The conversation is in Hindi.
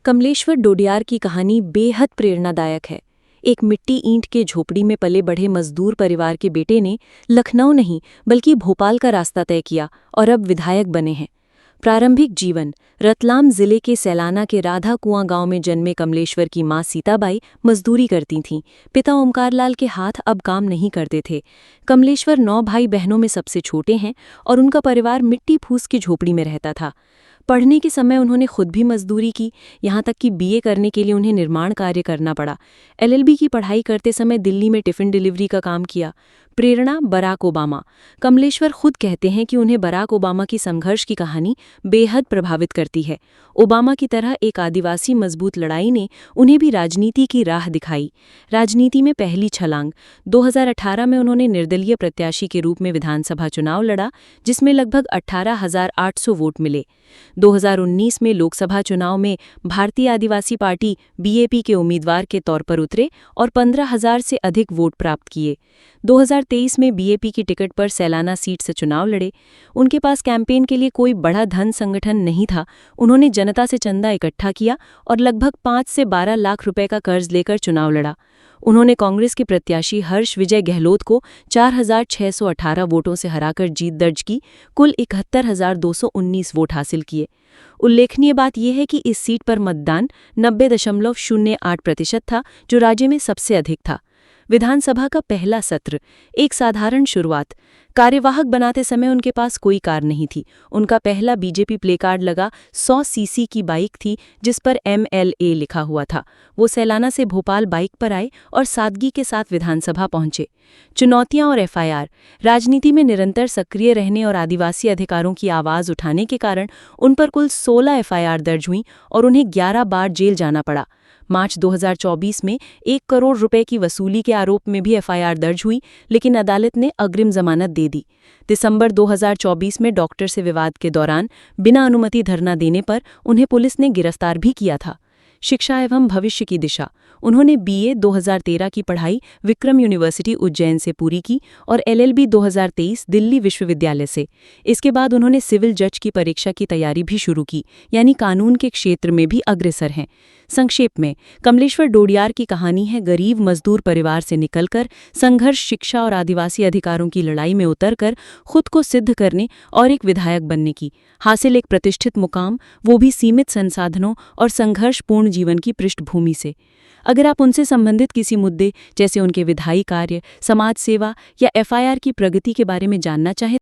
कमलेश्वर डोडियार की कहानी बेहद प्रेरणादायक है। एक मिट्टी ईंट के झोपड़ी में पले बढ़े मजदूर परिवार के बेटे ने लखनऊ नहीं बल्कि भोपाल का रास्ता तय किया और अब विधायक बने हैं। प्रारंभिक जीवन। रतलाम जिले के सैलाना के राधा कुआं गांव में जन्मे कमलेश्वर की मां सीताबाई मजदूरी करती थीं। पिता ओमकारलाल के हाथ अब काम नहीं करते थे। कमलेश्वर 9 भाई बहनों में सबसे छोटे हैं और उनका परिवार मिट्टी फूस की झोपड़ी में रहता था। पढ़ने के समय उन्होंने खुद भी मजदूरी की, यहाँ तक कि बीए करने के लिए उन्हें निर्माण कार्य करना पड़ा। एलएलबी की पढ़ाई करते समय दिल्ली में टिफ़िन डिलीवरी का काम किया। प्रेरणा बराक ओबामा। कमलेश्वर खुद कहते हैं कि उन्हें बराक ओबामा की संघर्ष की कहानी बेहद प्रभावित करती है। ओबामा की तरह एक आदिवासी मजबूत लड़ाई ने उन्हें भी राजनीति की राह दिखाई। राजनीति में पहली छलांग। 2018 में उन्होंने निर्दलीय प्रत्याशी के रूप में विधानसभा चुनाव लड़ा, जिसमें लगभग 18,800 वोट मिले। 2019 में लोकसभा चुनाव में भारतीय आदिवासी पार्टी बीएपी के उम्मीदवार के तौर पर उतरे और 15,000 से अधिक वोट प्राप्त किए। 2023 में बीएपी की टिकट पर सैलाना सीट से चुनाव लड़े। उनके पास कैंपेन के लिए कोई बड़ा धन संगठन नहीं था। उन्होंने जनता से चंदा इकट्ठा किया और लगभग 5 से 12 लाख रुपए का कर्ज लेकर चुनाव लड़ा। उन्होंने कांग्रेस के प्रत्याशी हर्ष विजय गहलोत को 4,618 वोटों से हराकर जीत दर्ज की। कुल 71,219 वोट हासिल किए। उल्लेखनीय बात यह है कि इस सीट पर मतदान 90.08% था, जो राज्य में सबसे अधिक था। विधानसभा का पहला सत्र। एक साधारण शुरुआत। कार्यवाहक बनाते समय उनके पास कोई कार नहीं थी। उनका पहला बीजेपी प्ले कार्ड लगा 100 सीसी की बाइक थी, जिस पर MLA लिखा हुआ था। वो सैलाना से भोपाल बाइक पर आए और सादगी के साथ विधानसभा पहुंचे। चुनौतियां और FIR। राजनीति में निरंतर सक्रिय रहने और आदिवासी अधिकारों की आवाज़ उठाने के कारण उन पर कुल 16 FIR दर्ज हुई और उन्हें 11 बार जेल जाना पड़ा। मार्च 2024 में 1 करोड़ रुपए की वसूली के आरोप में भी FIR दर्ज हुई, लेकिन अदालत ने अग्रिम जमानत दे दी। दिसंबर 2024 में डॉक्टर से विवाद के दौरान बिना अनुमति धरना देने पर उन्हें पुलिस ने गिरफ्तार भी किया था। शिक्षा एवं भविष्य की दिशा। उन्होंने BA 2013 की पढ़ाई विक्रम यूनिवर्सिटी उज्जैन से पूरी की और LLB 2023 दिल्ली विश्वविद्यालय से। इसके बाद उन्होंने सिविल जज की परीक्षा की तैयारी भी शुरू की, यानी कानून के क्षेत्र में भी अग्रसर हैं। संक्षेप में, कमलेश्वर डोडियार की कहानी है गरीब मजदूर परिवार से निकलकर संघर्ष, शिक्षा और आदिवासी अधिकारों की लड़ाई में उतरकर खुद को सिद्ध करने और एक विधायक बनने की। हासिल एक प्रतिष्ठित मुकाम, वो भी सीमित संसाधनों और संघर्षपूर्ण जीवन की पृष्ठभूमि से। अगर आप उनसे संबंधित किसी मुद्दे जैसे उनके विधायी कार्य, समाज सेवा या FIR की प्रगति के बारे में जानना चाहें